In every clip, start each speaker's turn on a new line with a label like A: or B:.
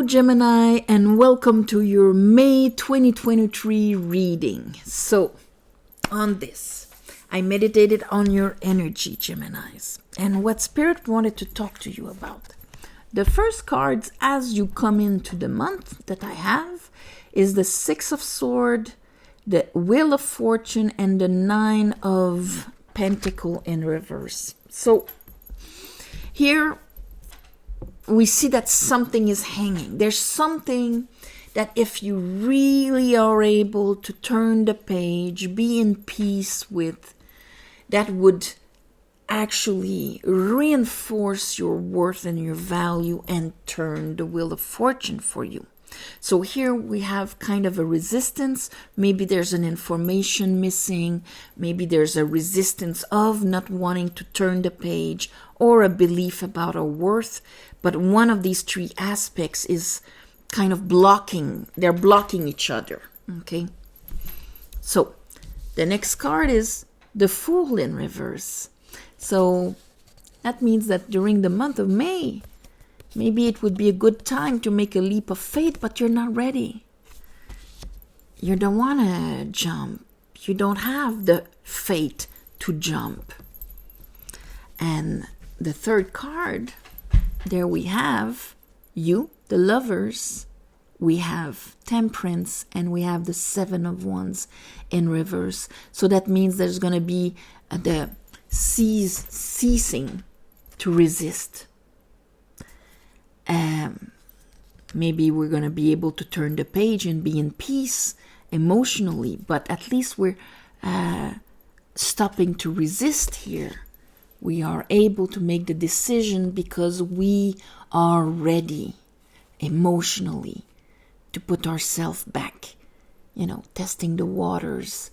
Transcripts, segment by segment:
A: Hello, Gemini, and welcome to your May 2023 reading. So, on this, I meditated on your energy, Geminis, and what Spirit wanted to talk to you about. The first cards as you come into the month that I have is the Six of Swords, the Wheel of Fortune, and the Nine of Pentacles in reverse. So, here we see that something is hanging. There's something that if you really are able to turn the page, be in peace with, that would actually reinforce your worth and your value and turn the wheel of fortune for you. So here we have kind of a resistance. Maybe there's an information missing. Maybe there's a resistance of not wanting to turn the page or a belief about our worth. But one of these three aspects is kind of blocking. They're blocking each other. Okay. So the next card is the Fool in reverse. So that means that during the month of May, maybe it would be a good time to make a leap of faith, but you're not ready. You don't want to jump. You don't have the faith to jump. And the third card, there we have you, the Lovers. We have Temperance, and we have the Seven of Wands in reverse. So that means there's going to be the ceasing to resist. Maybe we're going to be able to turn the page and be in peace emotionally, but at least we're stopping to resist here. We are able to make the decision because we are ready emotionally to put ourselves back, testing the waters.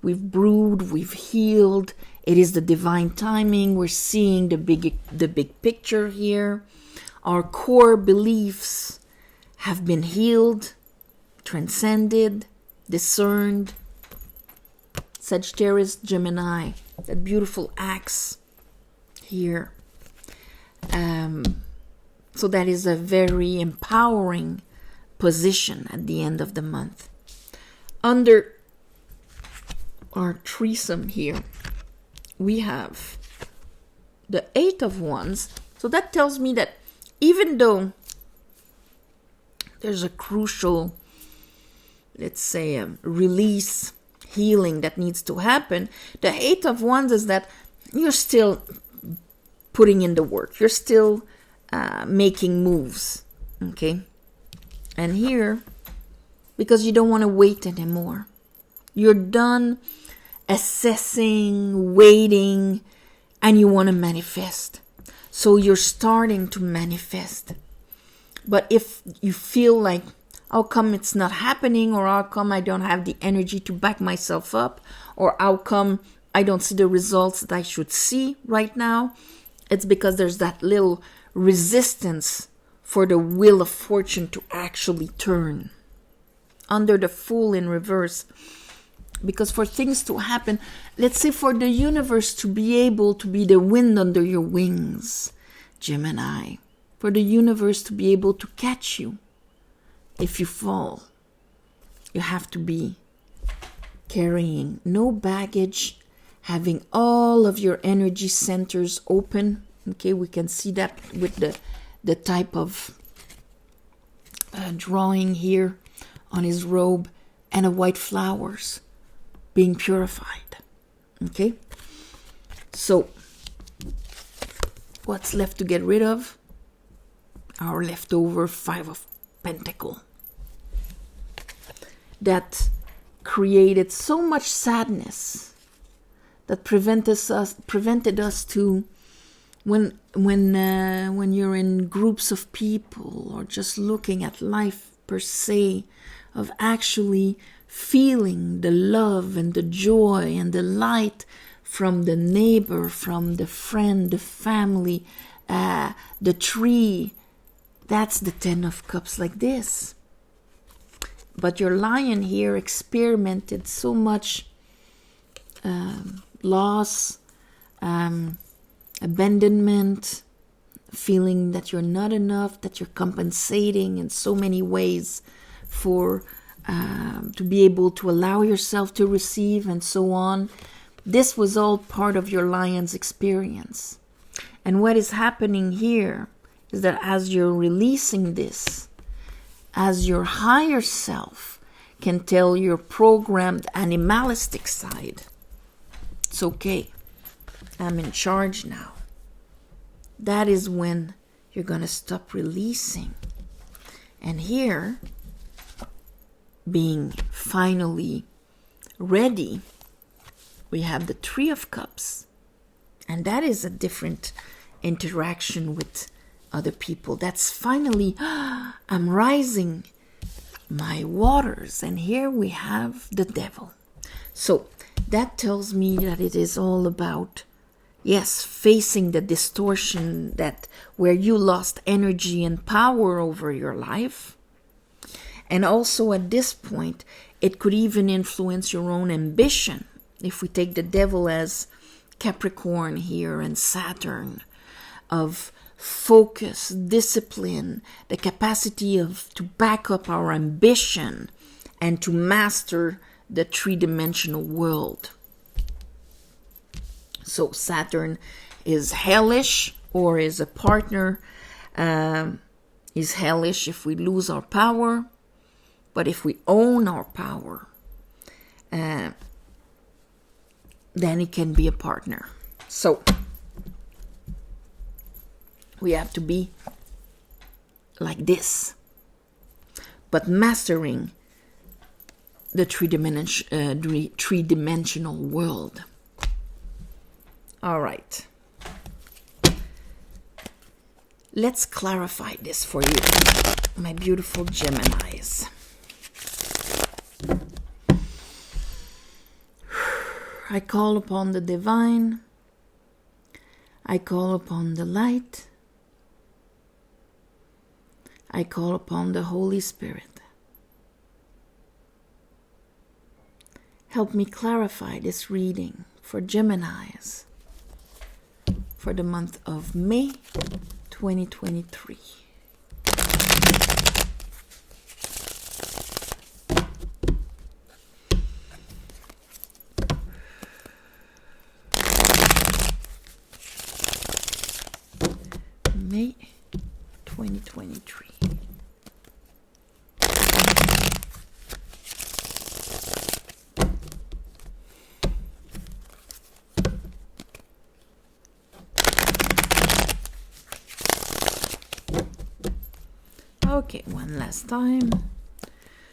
A: We've brewed, we've healed. It is the divine timing. We're seeing the big picture here. Our core beliefs have been healed, transcended, discerned. Sagittarius, Gemini, that beautiful axe here. So that is a very empowering position at the end of the month. Under our threesome here, we have the Eight of Wands. So that tells me that even though there's a crucial, let's say, release, healing that needs to happen, the Eight of Wands is that you're still putting in the work. You're still making moves, okay? And here, because you don't want to wait anymore. You're done assessing, waiting, and you want to manifest. So you're starting to manifest. But if you feel like, how come it's not happening, or how come I don't have the energy to back myself up, or how come I don't see the results that I should see right now, it's because there's that little resistance for the wheel of fortune to actually turn. Under the Fool in reverse, because for things to happen, let's say for the universe to be able to be the wind under your wings, Gemini, for the universe to be able to catch you if you fall, you have to be carrying no baggage, having all of your energy centers open. Okay, we can see that with the type of drawing here on his robe, and a white flowers being purified. Okay, so what's left to get rid of? Our leftover Five of Pentacles that created so much sadness, that prevented us to, when you're in groups of people or just looking at life per se, of actually feeling the love and the joy and the light from the neighbor, from the friend, the family, the tree. That's the Ten of Cups like this. But your Lion here experimented so much loss, abandonment, feeling that you're not enough, that you're compensating in so many ways for to be able to allow yourself to receive and so on. This was all part of your lion's experience. And what is happening here is that as you're releasing this, as your higher self can tell your programmed animalistic side, it's okay, I'm in charge now. That is when you're going to stop releasing. And here, being finally ready, we have the Three of Cups. And that is a different interaction with other people. That's finally, I'm rising my waters. And here we have the Devil. So that tells me that it is all about, yes, facing the distortion that where you lost energy and power over your life. And also at this point, it could even influence your own ambition. If we take the Devil as Capricorn here and Saturn, of focus, discipline, the capacity to back up our ambition and to master the three-dimensional world. So Saturn is hellish, or is a partner, is hellish if we lose our power. But if we own our power, then it can be a partner. So we have to be like this, but mastering the three-dimensional world. All right. Let's clarify this for you, my beautiful Geminis. I call upon the divine. I call upon the light. I call upon the Holy Spirit. Help me clarify this reading for Geminis for the month of May 2023. May 2023. Okay, one last time.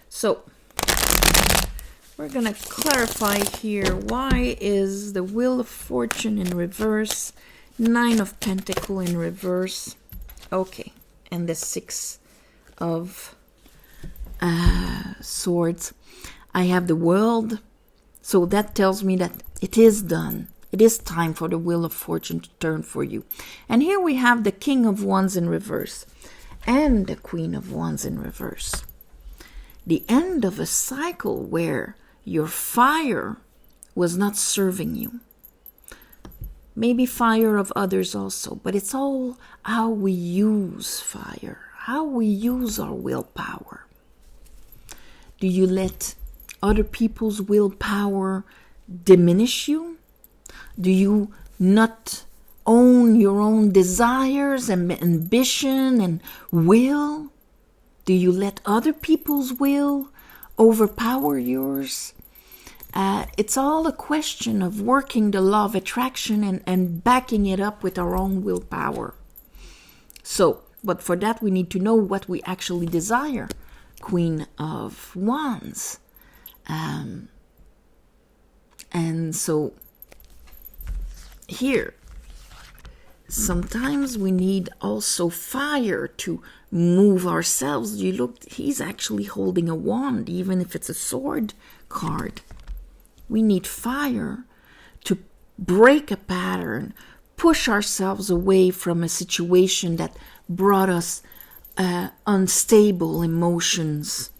A: So, we're gonna clarify here, why is the Wheel of Fortune in reverse, Nine of Pentacles in reverse, okay, and the Six of Swords. I have the World, so that tells me that it is done. It is time for the Wheel of Fortune to turn for you. And here we have the King of Wands in reverse and the Queen of Wands in reverse. The end of a cycle where your fire was not serving you. Maybe fire of others also, but it's all how we use fire, how we use our willpower. Do you let other people's willpower diminish you? Do you not own your own desires and ambition and will? Do you let other people's will overpower yours? It's all a question of working the law of attraction and backing it up with our own willpower. So, but for that we need to know what we actually desire. Queen of Wands. And so here, sometimes we need also fire to move ourselves. You look, he's actually holding a wand, even if it's a sword card. We need fire to break a pattern, push ourselves away from a situation that brought us unstable emotions.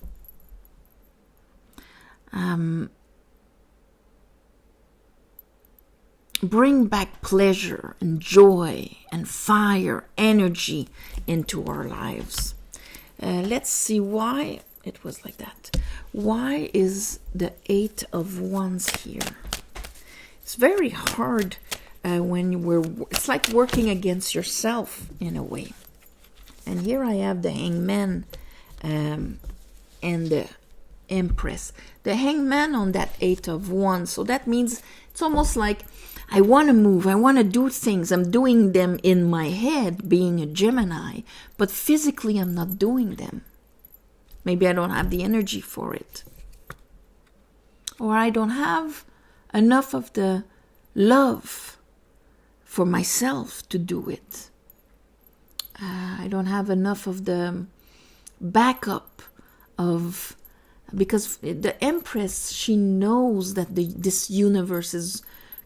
A: bring back pleasure and joy and fire, energy into our lives. Let's see why it was like that. Why is the Eight of Wands here? It's very hard when it's like working against yourself in a way. And here I have the Hangman and the Empress. The Hangman on that Eight of Wands. So that means it's almost like I want to move, I want to do things. I'm doing them in my head, being a Gemini, but physically I'm not doing them. Maybe I don't have the energy for it. Or I don't have enough of the love for myself to do it. I don't have enough of the backup of... Because the Empress, she knows that this universe is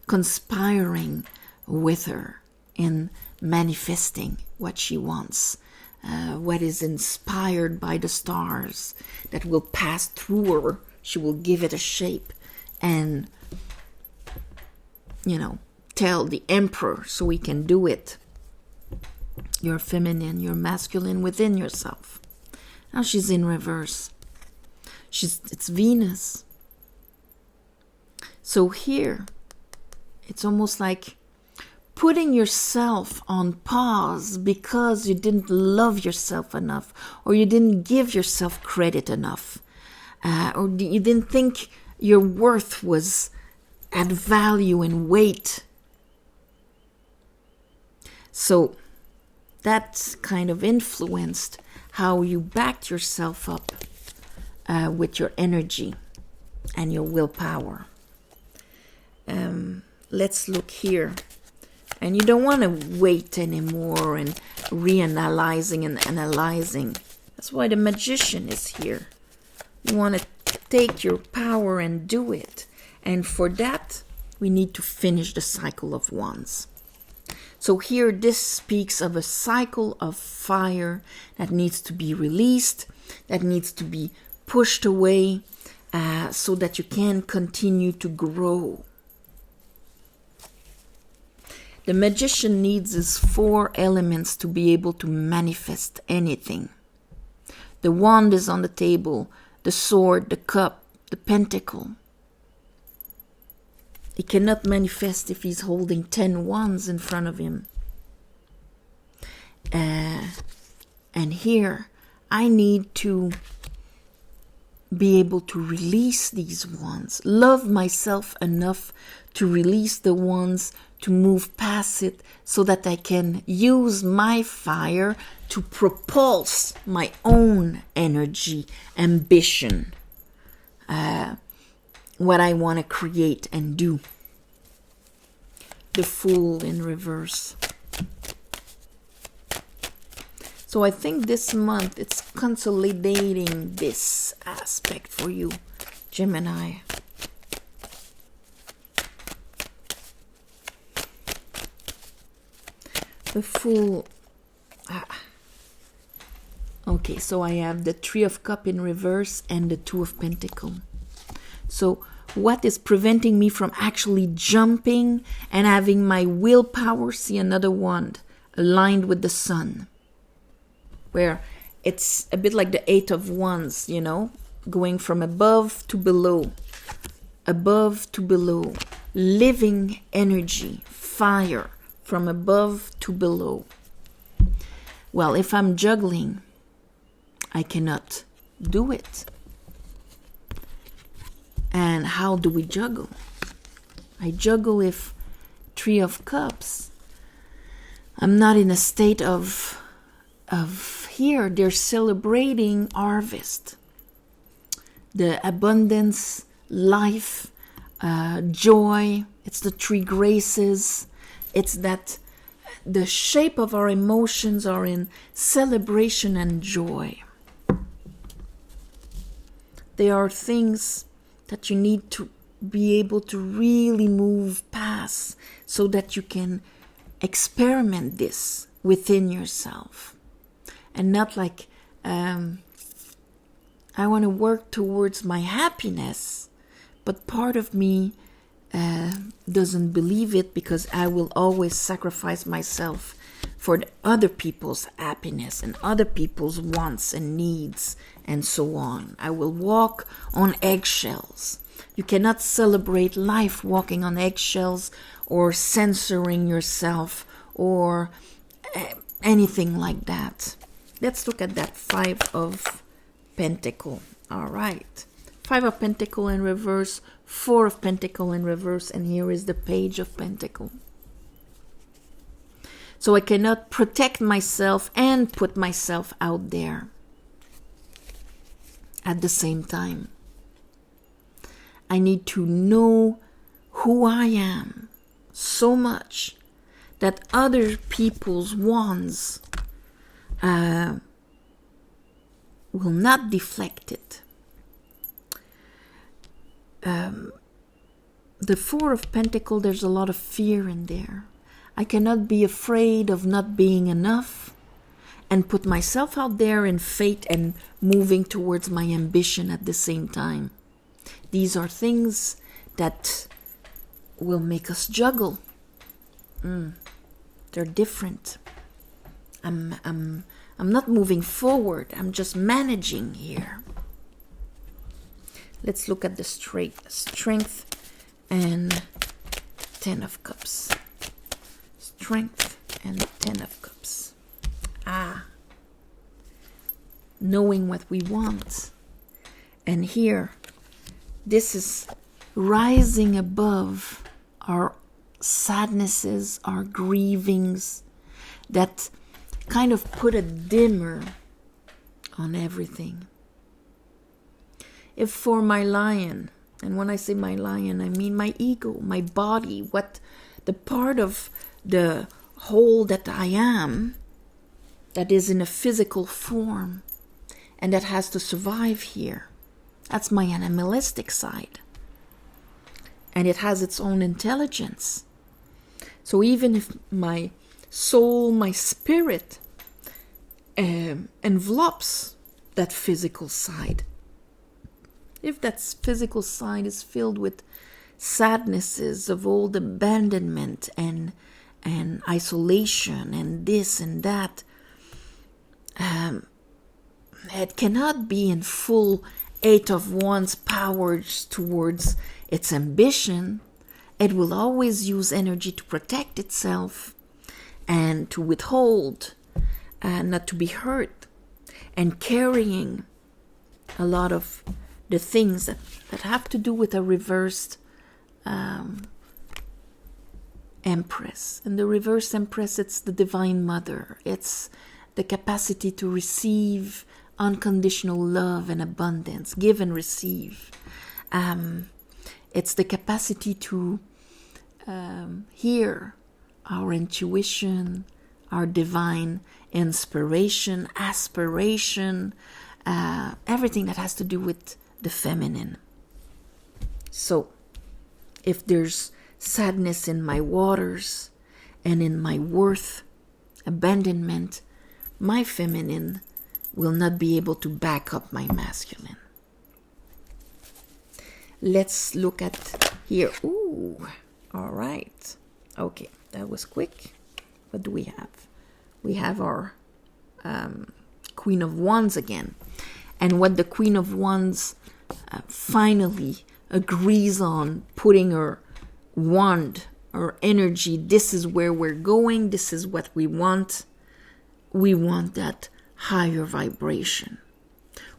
A: conspiring with her in manifesting what she wants, what is inspired by the stars that will pass through her. She will give it a shape and, tell the Emperor so he can do it. You're feminine, you're masculine within yourself. Now she's in reverse. It's Venus. So here, it's almost like putting yourself on pause because you didn't love yourself enough, or you didn't give yourself credit enough, or you didn't think your worth was at value and weight. So that kind of influenced how you backed yourself up with your energy and your willpower. Let's look here. And you don't want to wait anymore and reanalyzing and analyzing. That's why the Magician is here. You want to take your power and do it. And for that, we need to finish the cycle of wands. So here, this speaks of a cycle of fire that needs to be released, that needs to be pushed away, so that you can continue to grow. The Magician needs his 4 elements to be able to manifest anything. The wand is on the table, the sword, the cup, the pentacle. He cannot manifest if he's holding 10 wands in front of him. And here, I need to be able to release these wands. Love myself enough to release the wands, to move past it, so that I can use my fire to propulse my own energy, ambition, what I want to create and do. The Fool in reverse. So I think this month it's consolidating this aspect for you, Gemini. The Fool. Okay, so I have the Three of Cups in reverse and the Two of Pentacles. So what is preventing me from actually jumping and having my willpower? See, another wand aligned with the sun, where it's a bit like the Eight of Wands, going from above to below, living energy, fire, from above to below. Well, if I'm juggling, I cannot do it. And how do we juggle? I juggle if Three of Cups, I'm not in a state of here. They're celebrating harvest, the abundance, life, joy. It's the 3 graces. It's that the shape of our emotions are in celebration and joy. They are things that you need to be able to really move past so that you can experiment this within yourself. And not like, I want to work towards my happiness, but part of me doesn't believe it, because I will always sacrifice myself for the other people's happiness and other people's wants and needs and so on. I will walk on eggshells. You cannot celebrate life walking on eggshells or censoring yourself or anything like that. Let's look at that Five of Pentacle. All right. Five of Pentacle in reverse, Four of Pentacle in reverse, and here is the Page of Pentacle. So I cannot protect myself and put myself out there at the same time. I need to know who I am so much that other people's wants will not deflect it. The Four of Pentacles, there's a lot of fear in there. I cannot be afraid of not being enough and put myself out there in faith and moving towards my ambition at the same time. These are things that will make us juggle. They're different. I'm not moving forward. I'm just managing here. Let's look at the strength and Ten of Cups. Strength and Ten of Cups. Knowing what we want. And here, this is rising above our sadnesses, our grievings, that kind of put a dimmer on everything. If for my lion, and when I say my lion, I mean my ego, my body, what the part of the whole that I am, that is in a physical form, and that has to survive here. That's my animalistic side. And it has its own intelligence. So even if my soul, my spirit, envelops that physical side, if that physical side is filled with sadnesses of old abandonment and isolation and this and that, it cannot be in full Eight of Wands powers towards its ambition. It will always use energy to protect itself and to withhold and not to be hurt, and carrying a lot of the things that have to do with a reversed Empress. And the reversed Empress, it's the Divine Mother. It's the capacity to receive unconditional love and abundance, give and receive. It's the capacity to hear our intuition, our divine inspiration, aspiration, everything that has to do with the feminine. So, if there's sadness in my waters and in my worth, abandonment, my feminine will not be able to back up my masculine. Let's look at here. Ooh, all right. Okay, that was quick. What do we have? We have our Queen of Wands again. And what the Queen of Wands finally agrees on, putting her wand, her energy, this is where we're going, this is what we want. We want that higher vibration.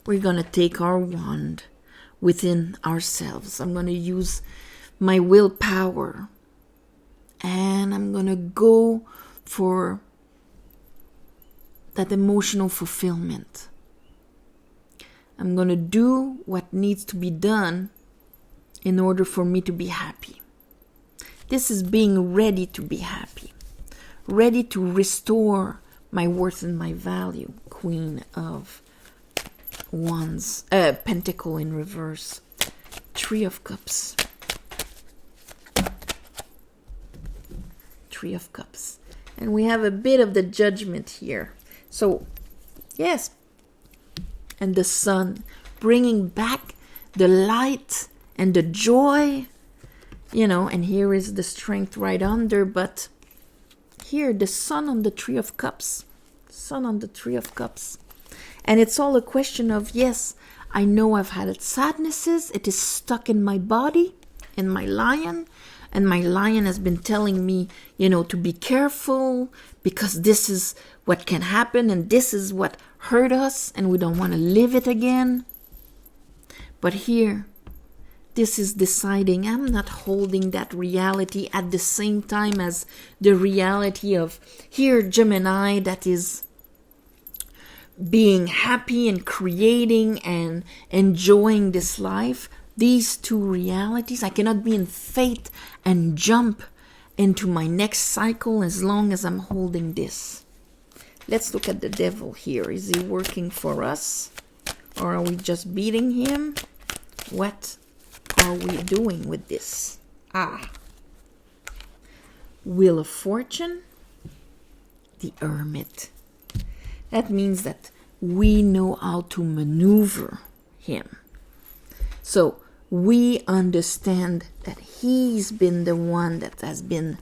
A: We're going to take our wand within ourselves. I'm going to use my willpower, and I'm going to go for that emotional fulfillment. I'm going to do what needs to be done in order for me to be happy. This is being ready to be happy, ready to restore my worth and my value. Queen of Wands, Pentacle in reverse, Three of Cups, Three of Cups, and we have a bit of the Judgment here. So, yes, and the Sun, bringing back the light and the joy and here is the strength right under, but here, the sun on the Three of Cups. Sun on the Three of Cups. And it's all a question of, yes, I know I've had sadnesses. It is stuck in my body, in my lion. And my lion has been telling me, to be careful because this is what can happen and this is what hurt us and we don't want to live it again. But here, this is deciding I'm not holding that reality at the same time as the reality of here, Gemini, that is being happy and creating and enjoying this life. These two realities, I cannot be in faith and jump into my next cycle as long as I'm holding this. Let's look at the devil here. Is he working for us? Or are we just beating him? What are we doing with this? Wheel of Fortune, the Hermit. That means that we know how to maneuver him. So we understand that he's been the one that has been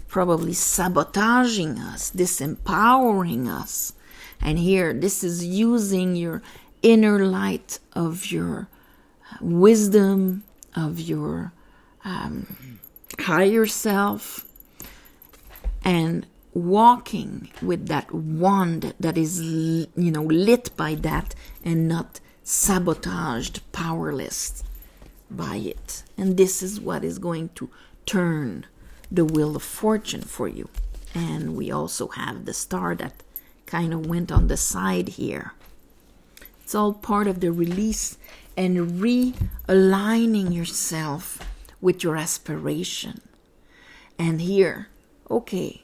A: probably sabotaging us, disempowering us. And here, this is using your inner light of your wisdom, of your higher self, and walking with that wand that is, lit by that and not sabotaged, powerless by it. And this is what is going to turn the Wheel of Fortune for you. And we also have the star that kind of went on the side here. It's all part of the release and realigning yourself with your aspiration. And here, okay,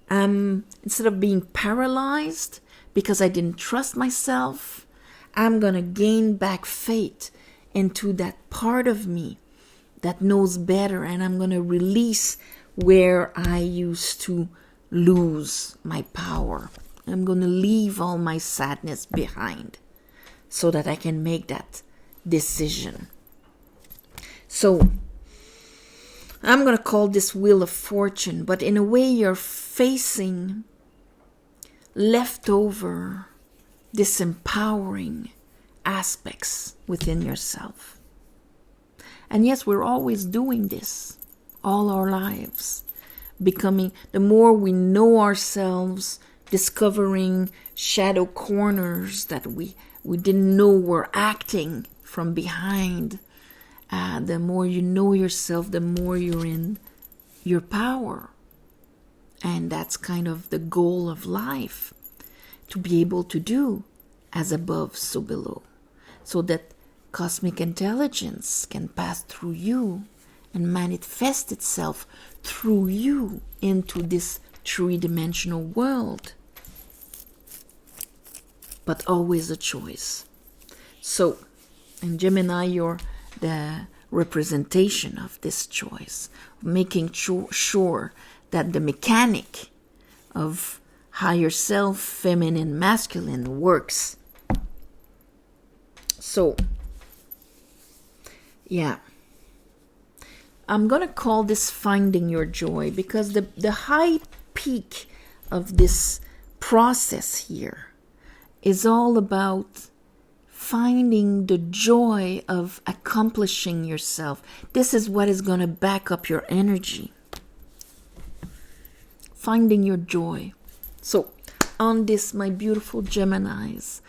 A: instead of being paralyzed because I didn't trust myself, I'm going to gain back faith into that part of me that knows better, and I'm going to release where I used to lose my power. I'm going to leave all my sadness behind so that I can make that decision. So I'm going to call this Wheel of Fortune, but in a way you're facing leftover, disempowering aspects within yourself. And yes, we're always doing this all our lives, becoming, the more we know ourselves, discovering shadow corners that we didn't know were acting from behind. The more you know yourself, the more you're in your power. And that's kind of the goal of life, to be able to do as above, so below, so that cosmic intelligence can pass through you and manifest itself through you into this three-dimensional world. But always a choice. So, in Gemini, you're the representation of this choice, making sure that the mechanic of higher self, feminine, masculine works. So, yeah. I'm going to call this finding your joy, because the high peak of this process here is all about finding the joy of accomplishing yourself. This is what is going to back up your energy. Finding your joy. So, on this, my beautiful Geminis,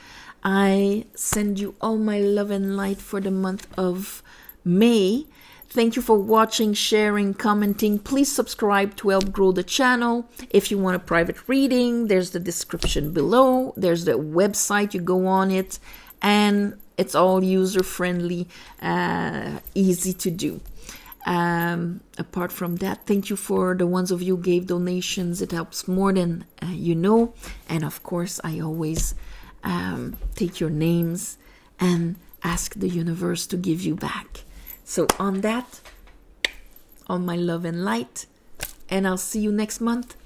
A: I send you all my love and light for the month of May. Thank you for watching, sharing, commenting. Please subscribe to help grow the channel. If you want a private reading, there's the description below. There's the website, you go on it, and it's all user-friendly, easy to do. Apart from that, thank you for the ones of you who gave donations. It helps more than you know. And of course, I always take your names and ask the universe to give you back. So on that, all my love and light, and I'll see you next month.